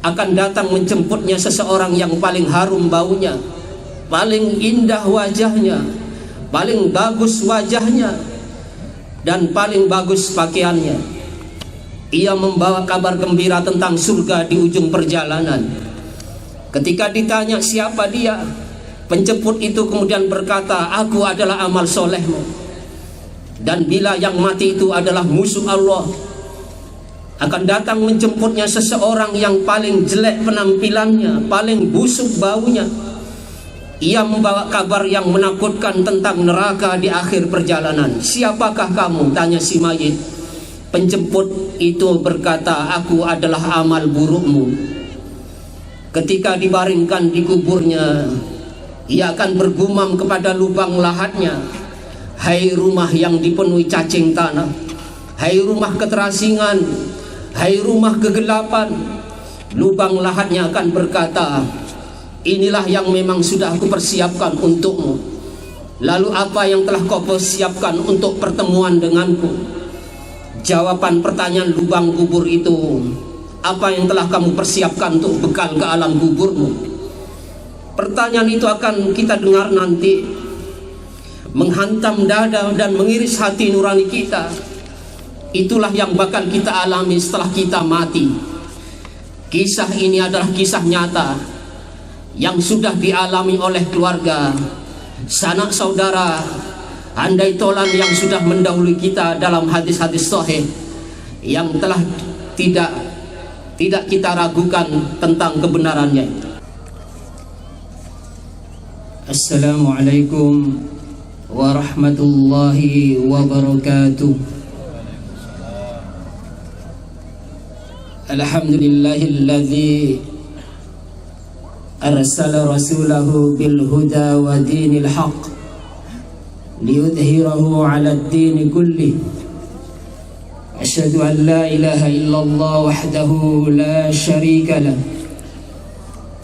akan datang menjemputnya seseorang yang paling harum baunya, paling indah wajahnya, paling bagus wajahnya, dan paling bagus pakaiannya. Ia membawa kabar gembira tentang surga di ujung perjalanan. Ketika ditanya siapa dia, penjemput itu kemudian berkata, aku adalah amal solehmu. Dan bila yang mati itu adalah musuh Allah, akan datang menjemputnya seseorang yang paling jelek penampilannya, paling busuk baunya. Ia membawa kabar yang menakutkan tentang neraka di akhir perjalanan. Siapakah kamu? Tanya si mayit. Penjemput itu berkata, aku adalah amal burukmu. Ketika dibaringkan di kuburnya, ia akan bergumam kepada lubang lahatnya, hai rumah yang dipenuhi cacing tanah, hai rumah keterasingan, hai rumah kegelapan. Lubang lahatnya akan berkata, inilah yang memang sudah aku persiapkan untukmu. Lalu apa yang telah kau persiapkan untuk pertemuan denganku? Jawaban pertanyaan lubang kubur itu, apa yang telah kamu persiapkan untuk bekal ke alam kuburmu? Pertanyaan itu akan kita dengar nanti, menghantam dada dan mengiris hati nurani kita. Itulah yang bakal kita alami setelah kita mati. Kisah ini adalah kisah nyata yang sudah dialami oleh keluarga, sanak saudara, andai tolan yang sudah mendahului kita dalam hadis-hadis sahih yang telah tidak kita ragukan tentang kebenarannya. Assalamualaikum warahmatullahi wabarakatuh. Alhamdulillahilladzi arsala rasulahu bil huda wa dinil haqq liyudhhirahu 'ala ad-din kullih. Asyhadu an la ilaha illallah wahdahu la syarika lah,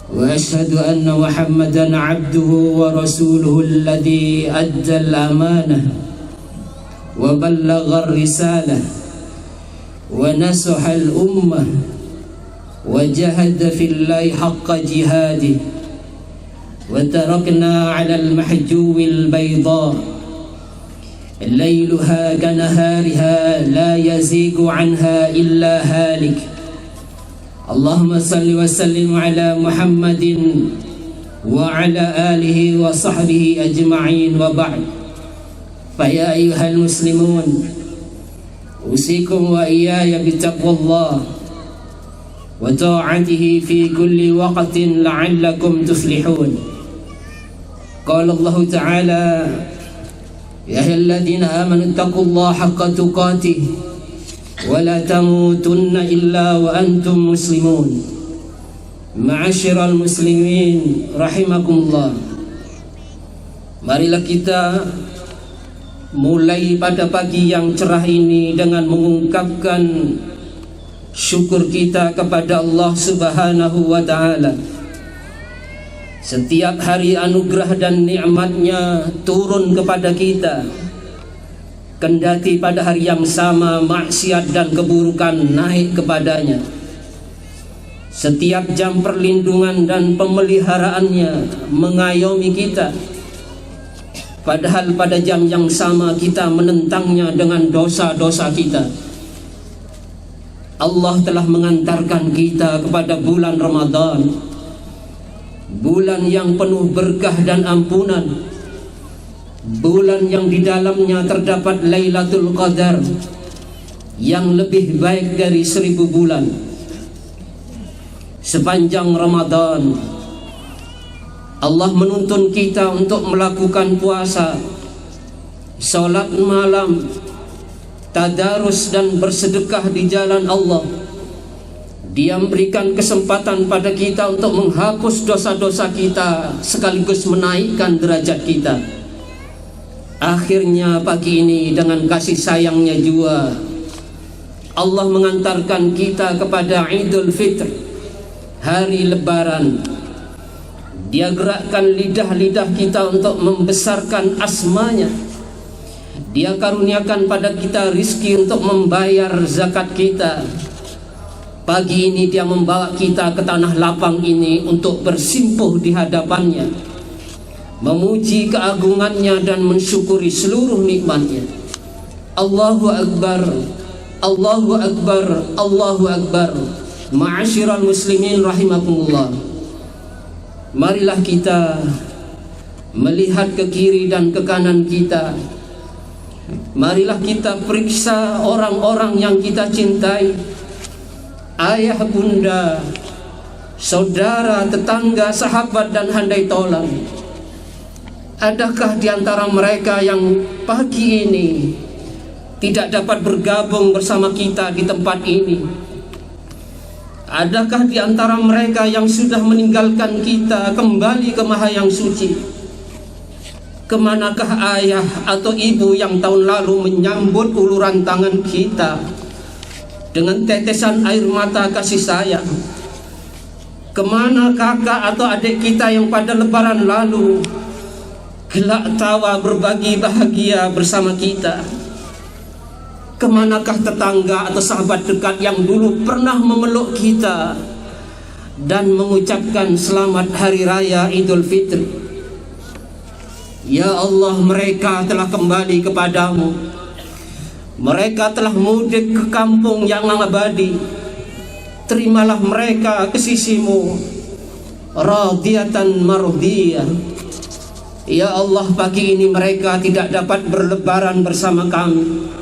wa asyhadu anna Muhammadan 'abduhu wa rasuluhu alladhi adda al-amanah wa ballagha ar-risalah wa nasaha al-ummah wa jahada fillahi haqqa jihadih wa tarakna 'ala al-mahjubi al-bayda ليلها كنهارها لا يزيغ عنها إلا هالك. اللهم صل وسلم على محمد وعلى آله وصحبه أجمعين وبعد. فيا أيها المسلمون أوصيكم وإياي بتقوى الله وطاعته في كل وقت لعلكم تفلحون. قال الله تعالى يا أيها الذين آمنوا اتقوا الله حق تقاته ولا تموتن إلا وأنتم مسلمون. معاشر المسلمين رحمكم الله. Marilah kita mulai pada pagi yang cerah ini dengan mengungkapkan syukur kita kepada Allah Subhanahu wa ta'ala. Setiap hari anugerah dan nikmatnya turun kepada kita, kendati pada hari yang sama maksiat dan keburukan naik kepadanya. Setiap jam perlindungan dan pemeliharaannya mengayomi kita, padahal pada jam yang sama kita menentangnya dengan dosa-dosa kita. Allah telah mengantarkan kita kepada bulan Ramadan, bulan yang penuh berkah dan ampunan, bulan yang di dalamnya terdapat Lailatul Qadar yang lebih baik dari 1000 bulan. Sepanjang Ramadan Allah menuntun kita untuk melakukan puasa, salat malam, tadarus dan bersedekah di jalan Allah. Dia memberikan kesempatan pada kita untuk menghapus dosa-dosa kita sekaligus menaikkan derajat kita. Akhirnya pagi ini dengan kasih sayangnya juga Allah mengantarkan kita kepada Idul Fitr, hari Lebaran. Dia gerakkan lidah-lidah kita untuk membesarkan asmanya. Dia karuniakan pada kita rizki untuk membayar zakat kita. Pagi ini Dia membawa kita ke tanah lapang ini untuk bersimpuh di hadapannya, memuji keagungannya dan mensyukuri seluruh nikmatnya. Allahu Akbar, Allahu Akbar, Allahu Akbar. Ma'asyiral muslimin rahimakumullah. Marilah kita melihat ke kiri dan ke kanan kita. Marilah kita periksa orang-orang yang kita cintai, ayah, bunda, saudara, tetangga, sahabat dan handai tolang. Adakah di antara mereka yang pagi ini tidak dapat bergabung bersama kita di tempat ini? Adakah di antara mereka yang sudah meninggalkan kita kembali ke Maha Yang Suci? Kemanakah ayah atau ibu yang tahun lalu menyambut uluran tangan kita dengan tetesan air mata kasih sayang? Kemana kakak atau adik kita yang pada lebaran lalu gelak tawa berbagi bahagia bersama kita? Kemanakah tetangga atau sahabat dekat yang dulu pernah memeluk kita dan mengucapkan selamat Hari Raya Idul Fitri? Ya Allah, mereka telah kembali kepadamu. Mereka telah mudik ke kampung yang abadi. Terimalah mereka ke sisimu, radiyatan mardiyah. Ya Allah, pagi ini mereka tidak dapat berlebaran bersama kami.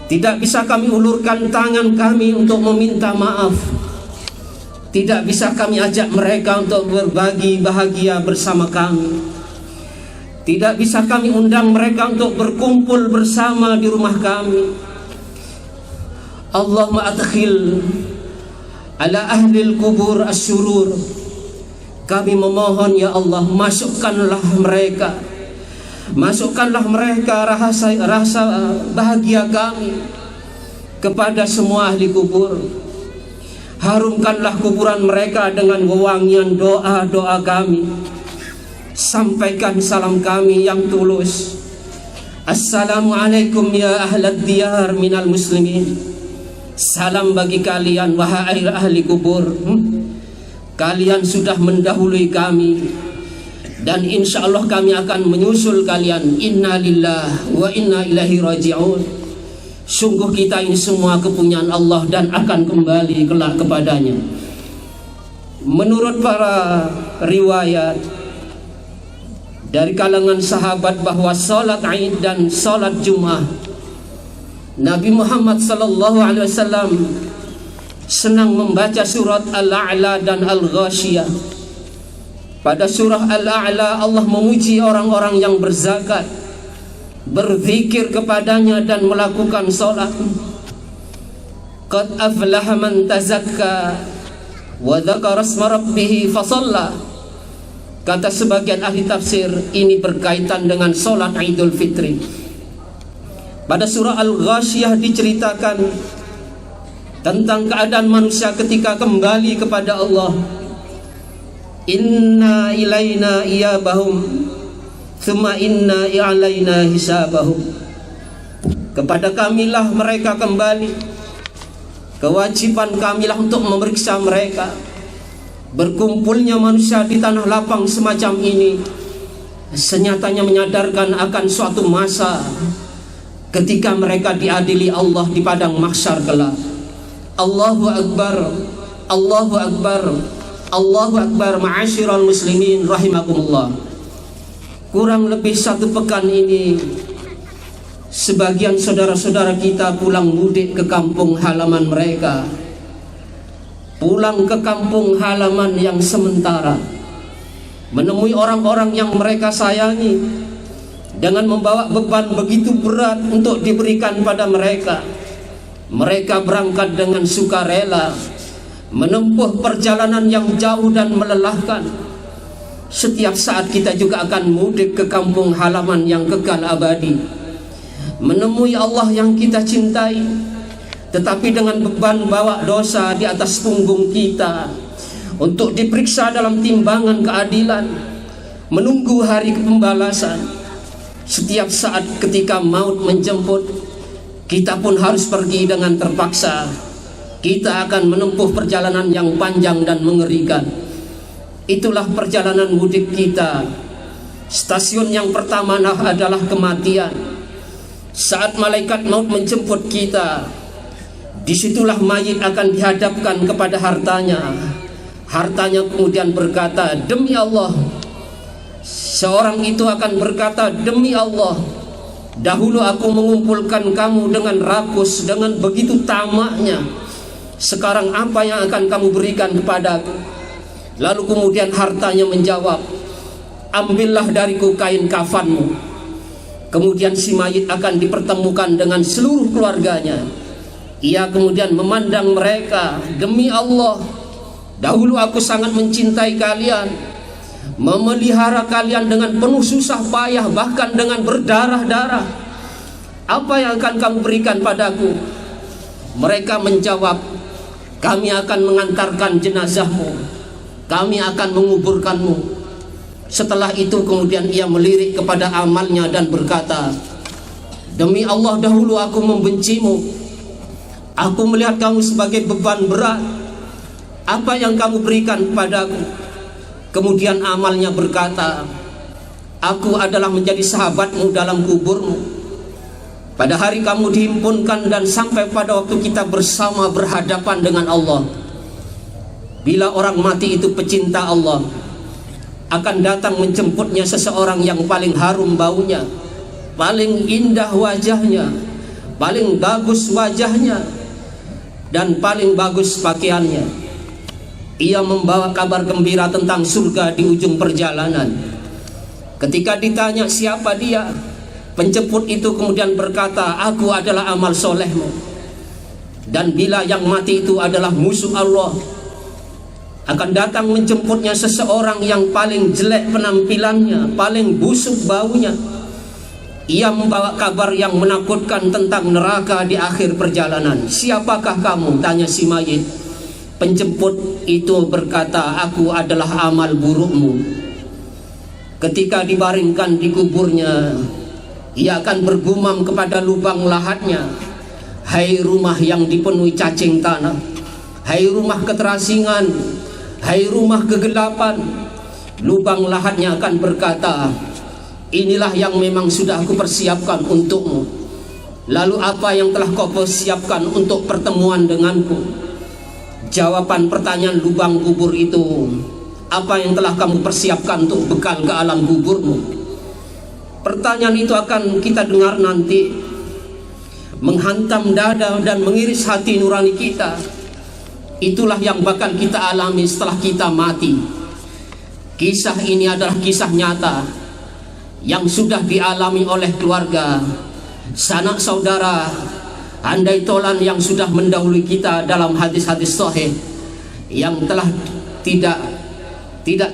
Tidak bisa kami ulurkan tangan kami untuk meminta maaf. Tidak bisa kami ajak mereka untuk berbagi bahagia bersama kami. Tidak bisa kami undang mereka untuk berkumpul bersama di rumah kami. Allahumma adkhil ala ahlil kubur asyurur. Kami memohon ya Allah, masukkanlah mereka, masukkanlah mereka rasa bahagia kami kepada semua ahli kubur. Harumkanlah kuburan mereka dengan wewangian doa-doa kami. Sampaikan salam kami yang tulus. Assalamualaikum ya ahlad diyar minal muslimin. Salam bagi kalian wahai ahli kubur. Kalian sudah mendahului kami, dan insya Allah kami akan menyusul kalian. Inna lillahi wa inna ilaihi raji'un. Sungguh kita ini semua kepunyaan Allah dan akan kembali kelak kepadanya. Menurut para riwayat dari kalangan sahabat bahwa salat Aid dan salat Jumat, Nabi Muhammad SAW senang membaca surat Al-A'la dan Al-Ghashiyah. Pada surah Al-A'la Allah memuji orang-orang yang berzakat, berzikir kepadanya dan melakukan salat. Qad aflaha man tazakka wa dzakara isma rabbih fasalla. Kata sebagian ahli tafsir, ini berkaitan dengan salat Idul Fitri. Pada surah Al-Ghashiyah diceritakan tentang keadaan manusia ketika kembali kepada Allah. Inna ilaina iyabahum thumma inna i'alaina hisabahum. Kepada kamilah mereka kembali. Kewajiban kamilah untuk memeriksa mereka. Berkumpulnya manusia di tanah lapang semacam ini senyatanya menyadarkan akan suatu masa ketika mereka diadili Allah di padang mahsyar kelak. Allahu Akbar, Allahu Akbar, Allahu Akbar. Ma'asyiral muslimin rahimakumullah. Kurang lebih 1 pekan ini sebagian saudara-saudara kita pulang mudik ke kampung halaman mereka, pulang ke kampung halaman yang sementara, menemui orang-orang yang mereka sayangi dengan membawa beban begitu berat untuk diberikan pada mereka. Mereka berangkat dengan sukarela menempuh perjalanan yang jauh dan melelahkan. Setiap saat kita juga akan mudik ke kampung halaman yang kekal abadi, menemui Allah yang kita cintai, tetapi dengan beban bawa dosa di atas punggung kita untuk diperiksa dalam timbangan keadilan, menunggu hari pembalasan. Setiap saat ketika maut menjemput, kita pun harus pergi dengan terpaksa. kita akan menempuh perjalanan yang panjang dan mengerikan. Itulah perjalanan mudik kita. Stasiun yang pertama adalah kematian. Saat malaikat maut menjemput kita, disitulah mayit akan dihadapkan kepada hartanya. Hartanya kemudian berkata, demi Allah. Seorang itu akan berkata, demi Allah, dahulu aku mengumpulkan kamu dengan rakus, dengan begitu tamaknya. Sekarang apa yang akan kamu berikan kepadaku? Lalu kemudian hartanya menjawab, ambillah dariku kain kafanmu. Kemudian si mayit akan dipertemukan dengan seluruh keluarganya. Ia kemudian memandang mereka, demi Allah, dahulu aku sangat mencintai kalian, memelihara kalian dengan penuh susah payah, bahkan dengan berdarah-darah. Apa yang akan kamu berikan padaku? Mereka menjawab, kami akan mengantarkan jenazahmu, kami akan menguburkanmu. Setelah itu kemudian ia melirik kepada amalnya dan berkata, demi Allah, dahulu aku membencimu. Aku melihat kamu sebagai beban berat. Apa yang kamu berikan kepadaku? Kemudian amalnya berkata, aku adalah menjadi sahabatmu dalam kuburmu. Pada hari kamu dihimpunkan dan sampai pada waktu kita bersama berhadapan dengan Allah. Bila orang mati itu pecinta Allah, akan datang menjemputnya seseorang yang paling harum baunya, paling indah wajahnya, paling bagus wajahnya, dan paling bagus pakaiannya. Ia membawa kabar gembira tentang surga di ujung perjalanan. Ketika ditanya siapa dia, penjemput itu kemudian berkata, aku adalah amal solehmu. Dan bila yang mati itu adalah musuh Allah, akan datang menjemputnya seseorang yang paling jelek penampilannya, paling busuk baunya. Ia membawa kabar yang menakutkan tentang neraka di akhir perjalanan. Siapakah kamu? Tanya si mayit. Penjemput itu berkata, aku adalah amal burukmu. Ketika dibaringkan di kuburnya, ia akan bergumam kepada lubang lahatnya, hai rumah yang dipenuhi cacing tanah, hai rumah keterasingan, hai rumah kegelapan. Lubang lahatnya akan berkata, inilah yang memang sudah aku persiapkan untukmu. Lalu apa yang telah kau persiapkan untuk pertemuan denganku? Jawaban pertanyaan lubang kubur itu, apa yang telah kamu persiapkan untuk bekal ke alam kuburmu? Pertanyaan itu akan kita dengar nanti, menghantam dada dan mengiris hati nurani kita. Itulah yang bakal kita alami setelah kita mati. Kisah ini adalah kisah nyata yang sudah dialami oleh keluarga, sanak saudara, andai tolan yang sudah mendahului kita dalam hadis-hadis sahih yang telah tidak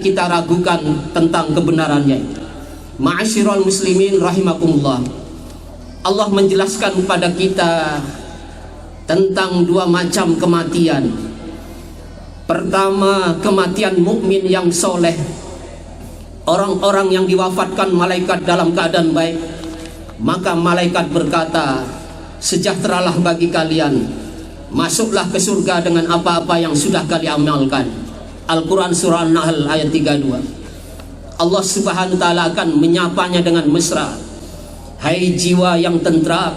kita ragukan tentang kebenarannya. Ma'asyiral muslimin rahimakumullah. Allah menjelaskan kepada kita tentang dua macam kematian. Pertama, kematian mukmin yang soleh, orang-orang yang diwafatkan malaikat dalam keadaan baik. Maka malaikat berkata, sejahteralah bagi kalian, masuklah ke surga dengan apa-apa yang sudah kalian amalkan. Al-Quran surah An-Nahl ayat 32. Allah subhanahu wa ta'ala akan menyapanya dengan mesra, hai jiwa yang tentram,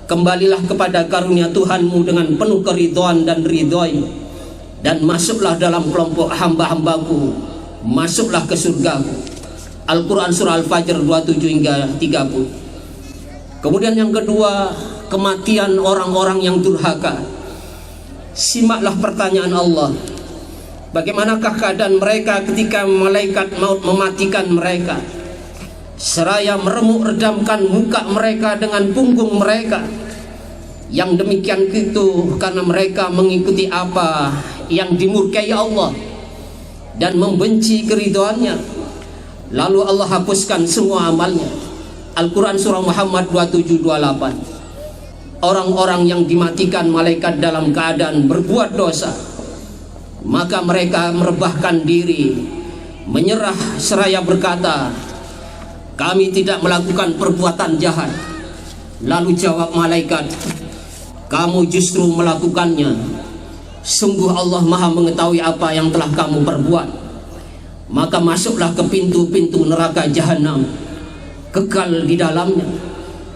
kembalilah kepada karunia Tuhanmu dengan penuh keridhaan dan ridhoi, dan masuklah dalam kelompok hamba-hambaku, masuklah ke surgaku. Al-Quran surah Al-Fajr 27 hingga 30. Kemudian yang kedua, kematian orang-orang yang durhaka. Simaklah pertanyaan Allah, bagaimanakah keadaan mereka ketika malaikat maut mematikan mereka, seraya meremuk redamkan muka mereka dengan punggung mereka. Yang demikian itu karena mereka mengikuti apa yang dimurkai Allah dan membenci keridhaannya. Lalu Allah hapuskan semua amalnya. Al-Quran surah Muhammad 27-28. Orang-orang yang dimatikan malaikat dalam keadaan berbuat dosa, maka mereka merebahkan diri, menyerah seraya berkata, kami tidak melakukan perbuatan jahat. Lalu jawab malaikat, kamu justru melakukannya. Sungguh Allah Maha mengetahui apa yang telah kamu perbuat. Maka masuklah ke pintu-pintu neraka jahanam, kekal di dalamnya.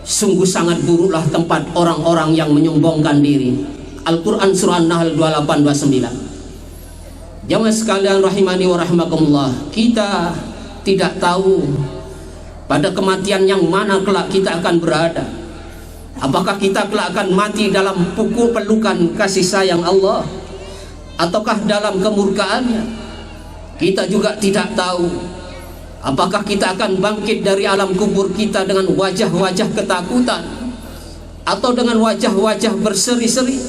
Sungguh sangat buruklah tempat orang-orang yang menyombongkan diri. Al-Quran surah An-Nahl 28-29. Jamaah sekalian rahimani wa rahimakumullah, kita tidak tahu pada kematian yang mana kelak kita akan berada. Apakah kita kelak akan mati dalam pukul pelukan kasih sayang Allah, ataukah dalam kemurkaannya? Kita juga tidak tahu. Apakah kita akan bangkit dari alam kubur kita dengan wajah-wajah ketakutan, atau dengan wajah-wajah berseri-seri?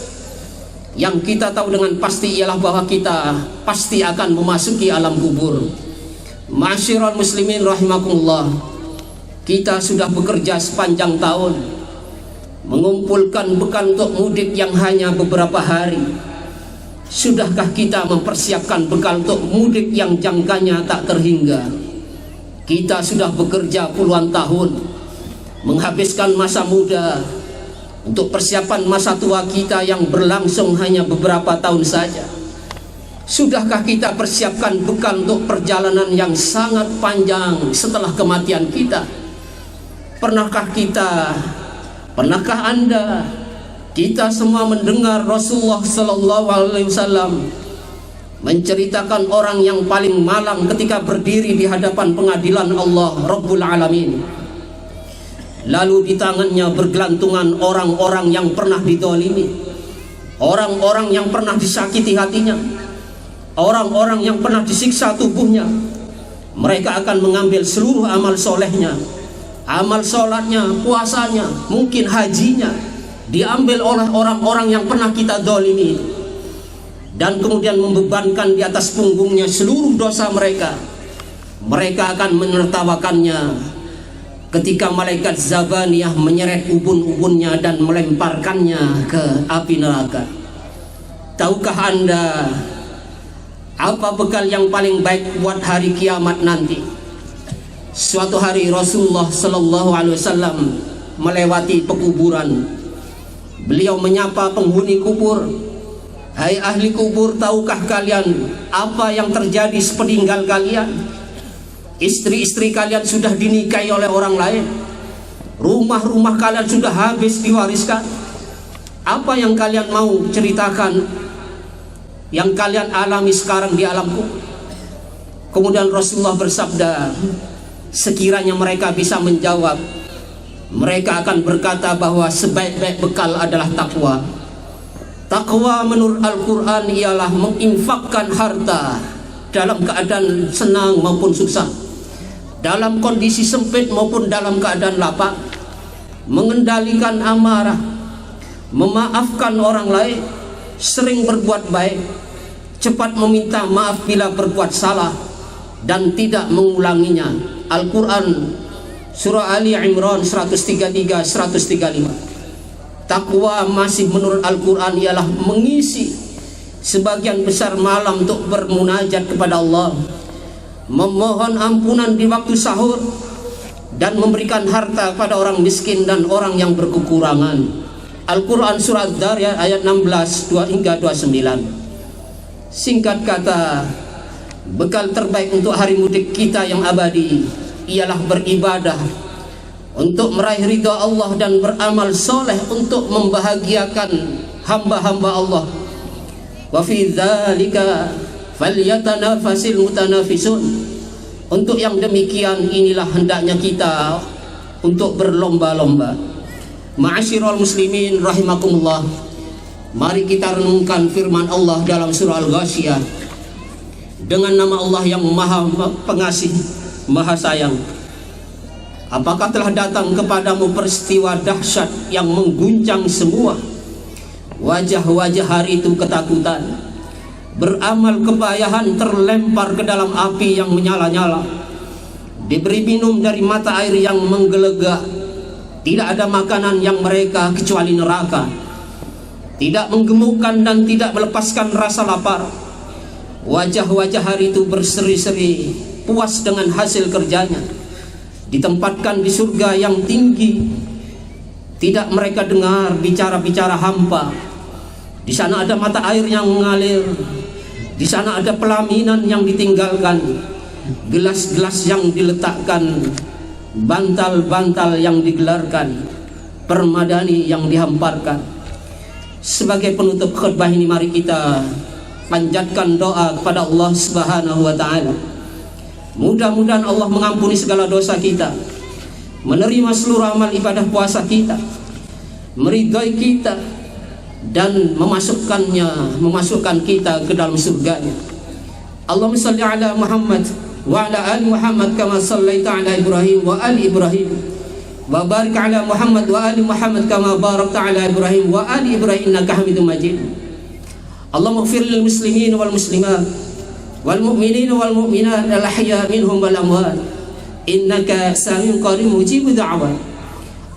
Yang kita tahu dengan pasti ialah bahwa kita pasti akan memasuki alam kubur. Ma'asyiral muslimin rahimakumullah, kita sudah bekerja sepanjang tahun, mengumpulkan bekal untuk mudik yang hanya beberapa hari. Sudahkah kita mempersiapkan bekal untuk mudik yang jangkanya tak terhingga? Kita sudah bekerja puluhan tahun, menghabiskan masa muda untuk persiapan masa tua kita yang berlangsung hanya beberapa tahun saja. Sudahkah kita persiapkan bekal untuk perjalanan yang sangat panjang setelah kematian kita? Pernahkah Anda, kita semua mendengar Rasulullah Sallallahu Alaihi Wasallam menceritakan orang yang paling malang ketika berdiri di hadapan pengadilan Allah Rabbul Alamin. Lalu di tangannya bergelantungan orang-orang yang pernah didolimi, orang-orang yang pernah disakiti hatinya, orang-orang yang pernah disiksa tubuhnya. Mereka akan mengambil seluruh amal solehnya, amal sholatnya, puasanya, mungkin hajinya, diambil oleh orang-orang yang pernah kita dolimi, dan kemudian membebankan di atas punggungnya seluruh dosa mereka. Mereka akan menertawakannya ketika malaikat Zabaniyah menyeret ubun-ubunnya dan melemparkannya ke api neraka. Tahukah Anda apa bekal yang paling baik buat hari kiamat nanti? Suatu hari Rasulullah Sallallahu Alaihi Wasallam melewati pekuburan. Beliau menyapa penghuni kubur, "Hai ahli kubur, tahukah kalian apa yang terjadi sepeninggal kalian? Istri-istri kalian sudah dinikahi oleh orang lain, rumah-rumah kalian sudah habis diwariskan. Apa yang kalian mau ceritakan yang kalian alami sekarang di alam kubur?" Kemudian Rasulullah bersabda, sekiranya mereka bisa menjawab, mereka akan berkata bahwa sebaik-baik bekal adalah takwa. Takwa menurut Al-Quran ialah menginfakkan harta dalam keadaan senang maupun susah, dalam kondisi sempit maupun dalam keadaan lapang, mengendalikan amarah, memaafkan orang lain, sering berbuat baik, cepat meminta maaf bila berbuat salah, dan tidak mengulanginya. Al-Quran Surah Ali Imran 133-135. Takwa masih menurut Al-Quran ialah mengisi sebagian besar malam untuk bermunajat kepada Allah, memohon ampunan di waktu sahur, dan memberikan harta pada orang miskin dan orang yang berkekurangan. Al-Quran Surah Dzariyat ayat 16-29. Singkat kata, bekal terbaik untuk hari mudik kita yang abadi ialah beribadah untuk meraih ridha Allah dan beramal soleh untuk membahagiakan hamba-hamba Allah. Wa fi dzalika falyatanafasil mutanafisun. Untuk yang demikian inilah hendaknya kita untuk berlomba-lomba. Ma'asyiral muslimin rahimakumullah, mari kita renungkan firman Allah dalam surah Al-Ghasyiyah. Dengan nama Allah yang maha pengasih, maha sayang, apakah telah datang kepadamu peristiwa dahsyat yang mengguncang semua? Wajah-wajah hari itu ketakutan, beramal kepayahan terlempar ke dalam api yang menyala-nyala, diberi minum dari mata air yang menggelegak. Tidak ada makanan yang mereka kecuali neraka, tidak menggemukkan dan tidak melepaskan rasa lapar. Wajah-wajah hari itu berseri-seri, puas dengan hasil kerjanya, ditempatkan di surga yang tinggi. Tidak mereka dengar bicara-bicara hampa, Di sana ada mata air yang mengalir, di sana ada pelaminan yang ditinggalkan, gelas-gelas yang diletakkan, bantal-bantal yang digelarkan, permadani yang dihamparkan. Sebagai penutup khutbah ini, mari kita panjatkan doa kepada Allah Subhanahu wa taala. Mudah-mudahan Allah mengampuni segala dosa kita, menerima seluruh amal ibadah puasa kita, meridhai kita, dan memasukkan kita ke dalam surganya. Allahumma salli ala Muhammad wa ala ali Muhammad kama sallaita ala Ibrahim wa ali Ibrahim, wa barik ala Muhammad wa ali Muhammad kama barakta ala Ibrahim wa ali Ibrahim innaka Hamidum Majid. Allahumma ighfir lil muslimin wal muslimat wal mu'minin wal mu'minat al ahya minhum wal amwat innaka samiun qarib mujibud da'wat.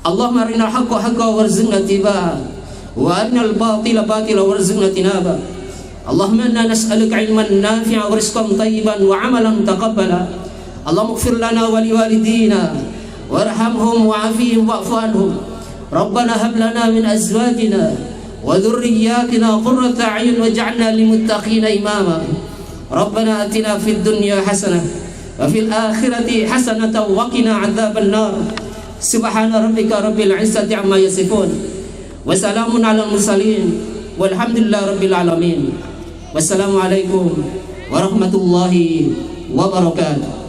Allahumma arinal haqqa haqqan warzuqna ittiba'ah wa arinal batila batila warzuqna tinaba. Allahumma inna nas'aluka ilman nafi'a wa rizqan thayyiban wa 'amalan taqabbala. Allahumma ighfir lana wa liwalidina warhamhum wa'afihim wa'fu anhum. Rabbana hab lana min azwajina wa dhurriyyatina qurrata a'yun waj'alna lil muttaqina imama. Rabbana atina fid dunya hasanah wa fil akhirati hasanatan wa qina 'adzaban nar. Subhana rabbika rabbil 'izzati 'amma yasifun wa salamun 'alal mursalin walhamdulillahi rabbil alamin. Wassalamualaikum warahmatullahi wabarakatuh.